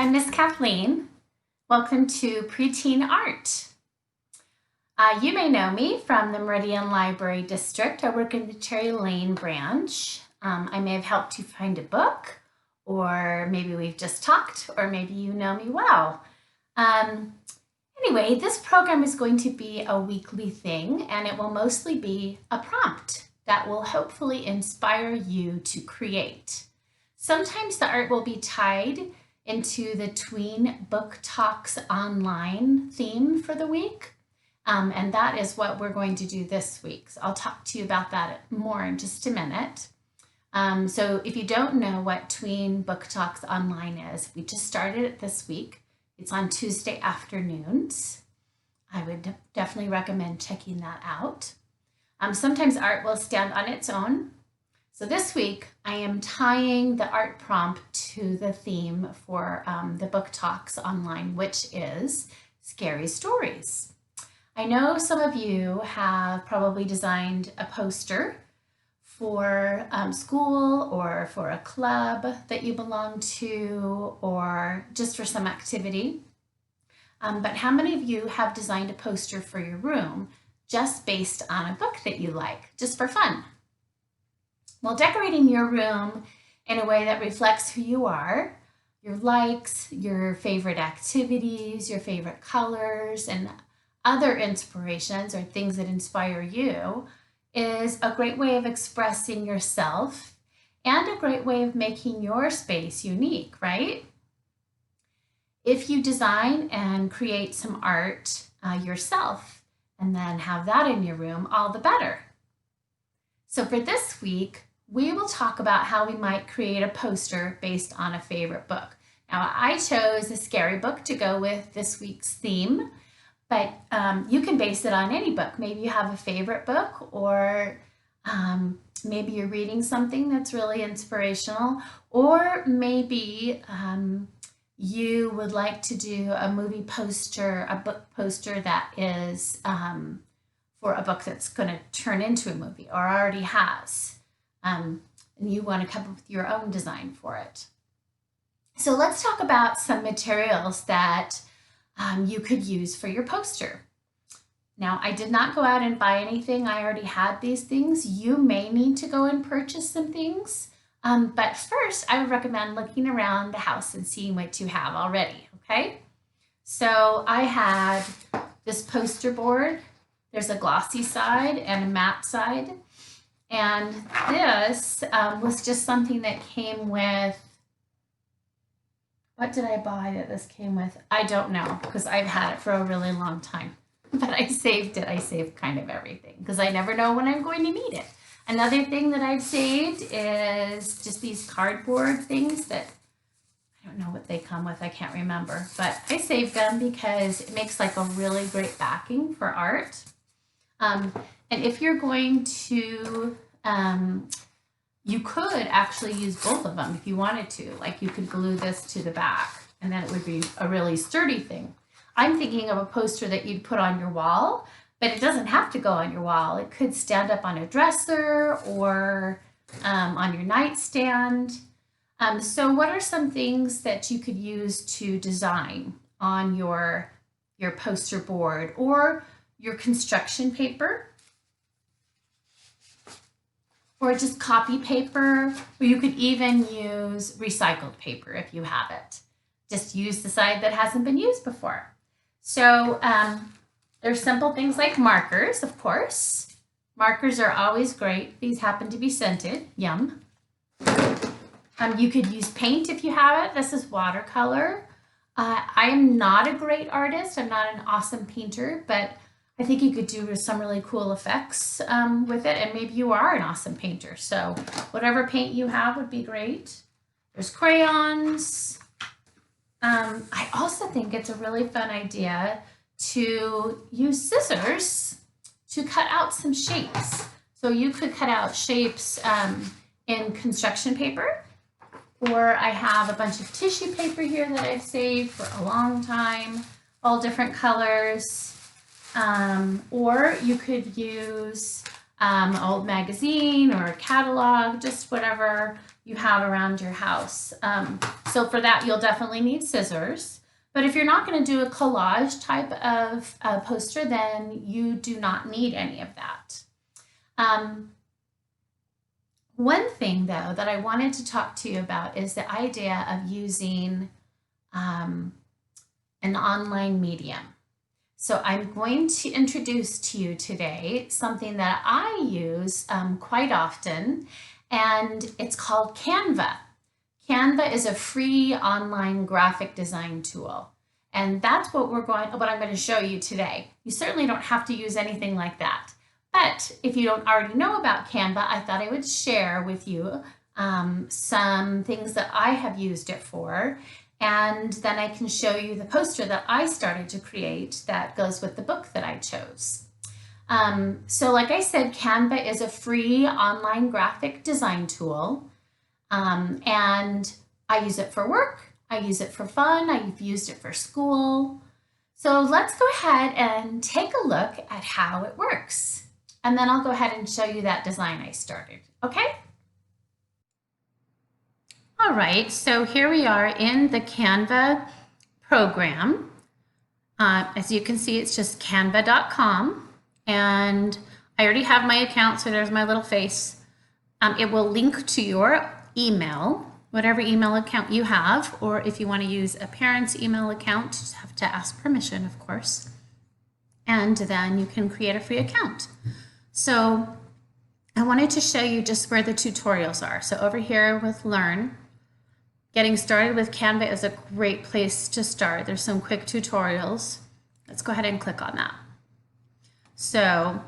I'm Miss Kathleen. Welcome to Preteen Art. You may know me from the Meridian Library District. I work in the Cherry Lane branch. I may have helped you find a book, or maybe we've just talked, or maybe you know me well. Anyway, this program is going to be a weekly thing, and it will mostly be a prompt that will hopefully inspire you to create. Sometimes the art will be tied into the Tween Book Talks online theme for the week. And that is what we're going to do this week. So I'll talk to you about that more in just a minute. So if you don't know what Tween Book Talks online is, we just started it this week. It's on Tuesday afternoons. I would definitely recommend checking that out. Sometimes art will stand on its own. So this week, I am tying the art prompt to the theme for the Book Talks online, which is scary stories. I know some of you have probably designed a poster for school or for a club that you belong to or just for some activity. But how many of you have designed a poster for your room just based on a book that you like, just for fun? Well, decorating your room in a way that reflects who you are, your likes, your favorite activities, your favorite colors, and other inspirations or things that inspire you is a great way of expressing yourself and a great way of making your space unique, right? If you design and create some art yourself and then have that in your room, all the better. So for this week, we will talk about how we might create a poster based on a favorite book. Now, I chose a scary book to go with this week's theme, but you can base it on any book. Maybe you have a favorite book, or maybe you're reading something that's really inspirational, or maybe you would like to do a movie poster, a book poster that is for a book that's going to turn into a movie or already has. And you want to come up with your own design for it. So let's talk about some materials that you could use for your poster. Now, I did not go out and buy anything. I already had these things. You may need to go and purchase some things. But first, I would recommend looking around the house and seeing what you have already, okay? So I had this poster board. There's a glossy side and a matte side. And this was just something that came with, what did I buy that this came with? I don't know, because I've had it for a really long time. But I saved it. I saved kind of everything, because I never know when I'm going to need it. Another thing that I've saved is just these cardboard things that, I don't know what they come with. I can't remember. But I saved them because it makes like a really great backing for art. And if you're going to, you could actually use both of them if you wanted to. Like you could glue this to the back and then it would be a really sturdy thing. I'm thinking of a poster that you'd put on your wall, but it doesn't have to go on your wall. It could stand up on a dresser or on your nightstand. So what are some things that you could use to design on your poster board or your construction paper? Or just copy paper, or you could even use recycled paper if you have it. Just use the side that hasn't been used before. So there's simple things like markers, of course. Markers are always great. These happen to be scented, yum. You could use paint if you have it. This is watercolor. I am not a great artist. I'm not an awesome painter, but I think you could do some really cool effects with it, and maybe you are an awesome painter. So whatever paint you have would be great. There's crayons. I also think it's a really fun idea to use scissors to cut out some shapes. So you could cut out shapes in construction paper, or I have a bunch of tissue paper here that I've saved for a long time, all different colors. Or you could use an old magazine or a catalog, just whatever you have around your house. So for that, you'll definitely need scissors. But if you're not going to do a collage type of poster, then you do not need any of that. One thing, though, that I wanted to talk to you about is the idea of using an online medium. So I'm going to introduce to you today something that I use quite often, and it's called Canva. Canva is a free online graphic design tool, and that's what I'm going to show you today. You certainly don't have to use anything like that. But if you don't already know about Canva, I thought I would share with you some things that I have used it for, and then I can show you the poster that I started to create that goes with the book that I chose. So like I said, Canva is a free online graphic design tool, and I use it for work, I use it for fun, I've used it for school. So let's go ahead and take a look at how it works. And then I'll go ahead and show you that design I started, okay? All right, so here we are in the Canva program. As you can see, it's just canva.com, and I already have my account, so there's my little face. It will link to your email, whatever email account you have, or if you want to use a parent's email account, you just have to ask permission, of course. And then you can create a free account. So I wanted to show you just where the tutorials are. So over here with Learn, getting started with Canva is a great place to start. There's some quick tutorials. Let's go ahead and click on that. So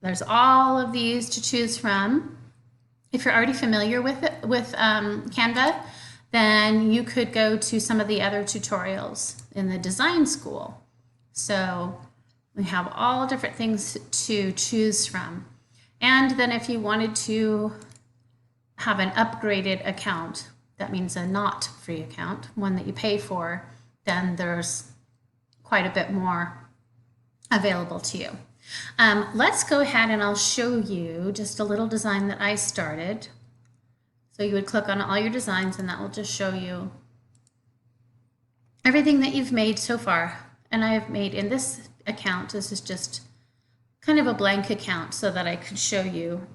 there's all of these to choose from. If you're already familiar with Canva, then you could go to some of the other tutorials in the design school. So we have all different things to choose from. And then if you wanted to have an upgraded account, that means a not free account, one that you pay for, then there's quite a bit more available to you. Let's go ahead and I'll show you just a little design that I started. So you would click on all your designs and that will just show you everything that you've made so far. And I have made in this account, this is just kind of a blank account so that I could show you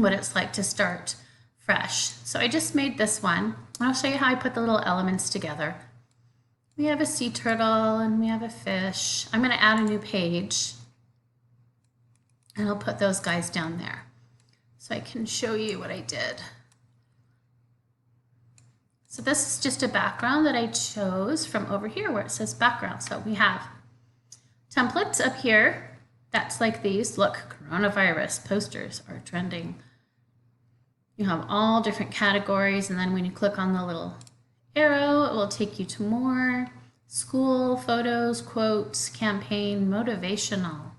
what it's like to start fresh. So I just made this one, and I'll show you how I put the little elements together. We have a sea turtle and we have a fish. I'm going to add a new page, and I'll put those guys down there so I can show you what I did. So this is just a background that I chose from over here where it says background. So we have templates up here. That's like these. Look, coronavirus posters are trending. You have all different categories, and then when you click on the little arrow, it will take you to more. School, photos, quotes, campaign, motivational.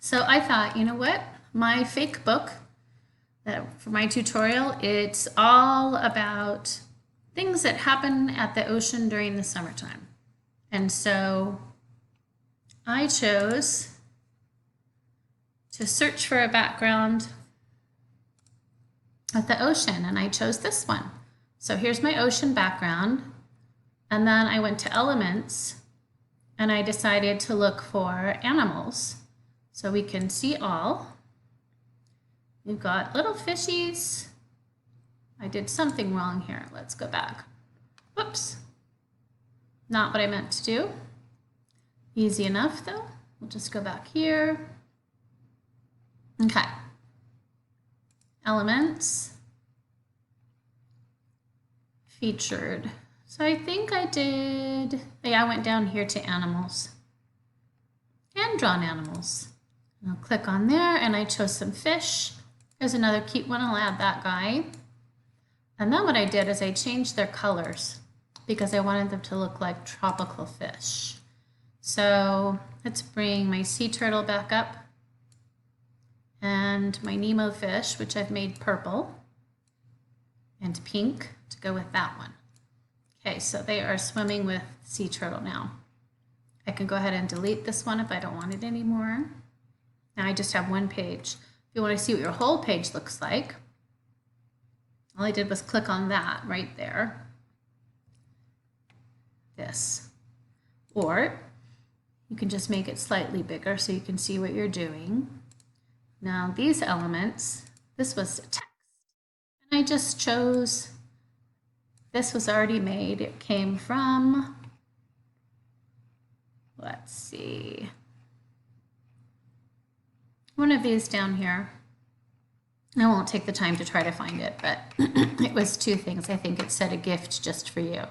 So I thought, you know what? My fake book, for my tutorial, it's all about things that happen at the ocean during the summertime. And so I chose to search for a background at the ocean, and I chose this one. So here's my ocean background, and then I went to elements and I decided to look for animals. So we can see all. We've got little fishies. I did something wrong here. Let's go back. Whoops. Not what I meant to do. Easy enough though. We'll just go back here. Okay. Elements. Featured. So I think I did, yeah, I went down here to animals. And drawn animals. And I'll click on there and I chose some fish. There's another cute one, I'll add that guy. And then what I did is I changed their colors because I wanted them to look like tropical fish. So let's bring my sea turtle back up and my Nemo fish, which I've made purple and pink to go with that one. Okay, so they are swimming with sea turtle now. I can go ahead and delete this one if I don't want it anymore. Now I just have one page. If you want to see what your whole page looks like, All I did was click on that right there. This. Or you can just make it slightly bigger so you can see what you're doing. Now these elements, this was text. And I just chose, this was already made. It came from, let's see, one of these down here. I won't take the time to try to find it, but it was two things. I think it said a gift just for you.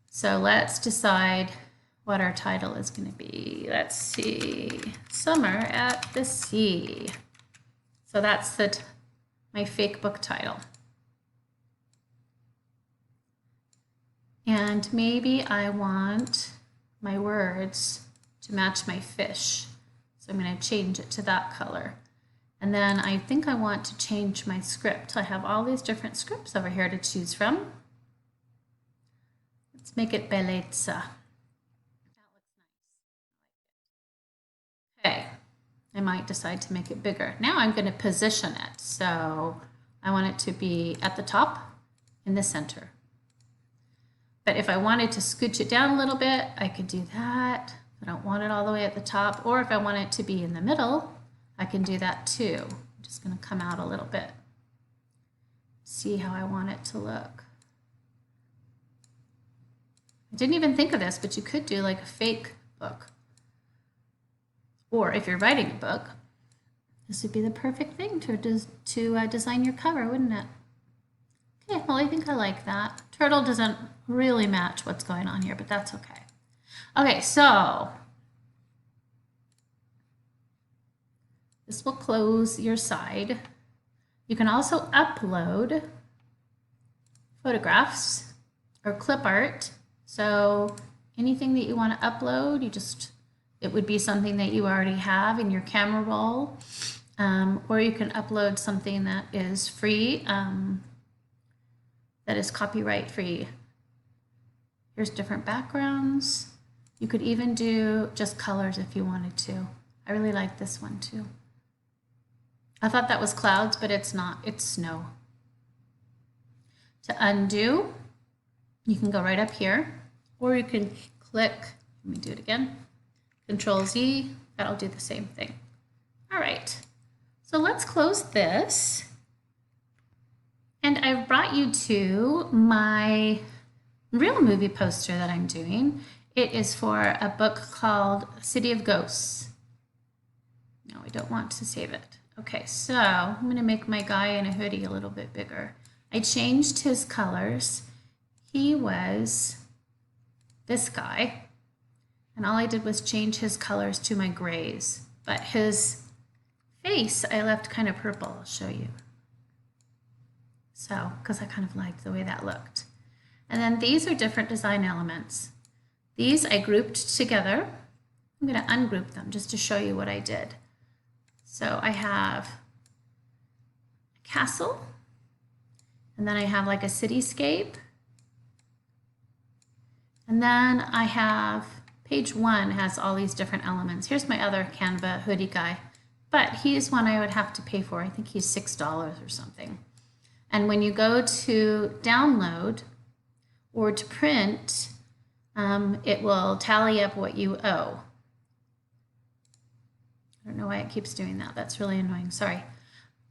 So let's decide what our title is going to be. Let's see, Summer at the Sea. So that's my fake book title. And maybe I want my words to match my fish. So I'm going to change it to that color. And then I think I want to change my script. I have all these different scripts over here to choose from. Let's make it bellezza. That looks nice. Okay, I might decide to make it bigger. Now I'm going to position it. So I want it to be at the top in the center. But if I wanted to scooch it down a little bit, I could do that. I don't want it all the way at the top. Or if I want it to be in the middle, I can do that too. I'm just going to come out a little bit. See how I want it to look. I didn't even think of this, but you could do like a fake book. Or if you're writing a book, this would be the perfect thing to design your cover, wouldn't it? Okay, well, I think I like that. Turtle doesn't really match what's going on here, but that's okay. Okay, so this will close your side. You can also upload photographs or clip art. So anything that you want to upload, it would be something that you already have in your camera roll, or you can upload something that is free, that is copyright free. Here's different backgrounds. You could even do just colors if you wanted to. I really like this one too. I thought that was clouds, but it's not, it's snow. To undo, you can go right up here, or you can click, let me do it again, Control Z, that'll do the same thing. All right, so let's close this. And I've brought you to my real movie poster that I'm doing. It is for a book called City of Ghosts. No, I don't want to save it. Okay, so I'm going to make my guy in a hoodie a little bit bigger. I changed his colors. He was this guy, and all I did was change his colors to my grays. But his face, I left kind of purple. I'll show you. So, because I kind of liked the way that looked. And then these are different design elements. These I grouped together. I'm going to ungroup them just to show you what I did. So I have a castle, and then I have like a cityscape. And then I have, page 1 has all these different elements. Here's my other Canva hoodie guy, but he is one I would have to pay for. I think he's $6 or something. And when you go to download or to print, it will tally up what you owe. I don't know why it keeps doing that. That's really annoying, sorry.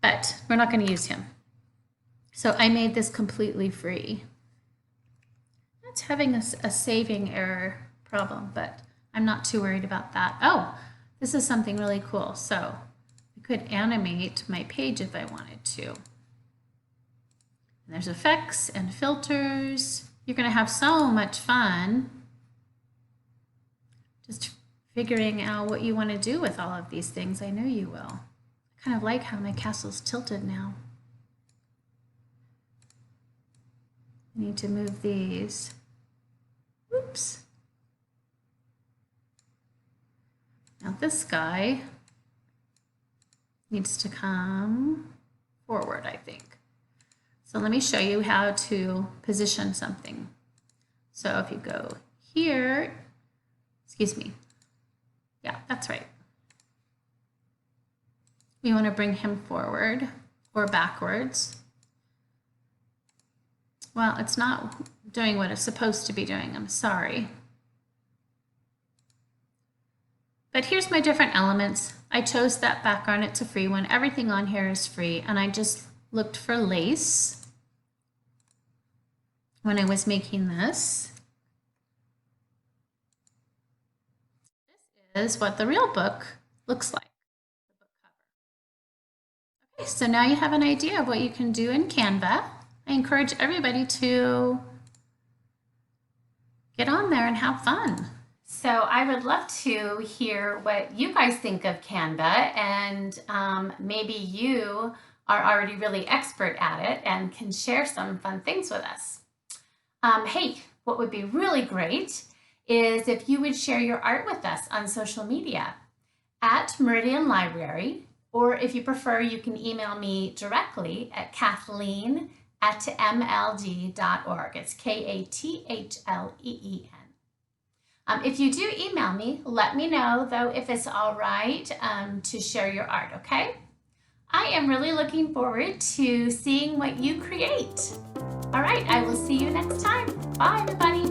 But we're not going to use him. So I made this completely free. It's having a saving error problem, but I'm not too worried about that. Oh, this is something really cool. So I could animate my page if I wanted to. And there's effects and filters. You're going to have so much fun just figuring out what you want to do with all of these things. I know you will. I kind of like how my castle's tilted now. I need to move these. Oops. Now this guy needs to come forward, I think. So let me show you how to position something. So if you go here, excuse me. Yeah, that's right. We want to bring him forward or backwards. Well, it's not doing what it's supposed to be doing. I'm sorry. But here's my different elements. I chose that background. It's a free one. Everything on here is free. And I just looked for lace when I was making this. This is what the real book looks like. The book cover. Okay, so now you have an idea of what you can do in Canva. I encourage everybody to get on there and have fun. So I would love to hear what you guys think of Canva, and maybe you are already really expert at it and can share some fun things with us. Hey, what would be really great is if you would share your art with us on social media at Meridian Library, or if you prefer, you can email me directly at kathleen@mld.org. It's KATHLEEN. If you do email me, let me know, though, if it's all right to share your art, okay? I am really looking forward to seeing what you create. All right, I will see you next time. Bye, everybody.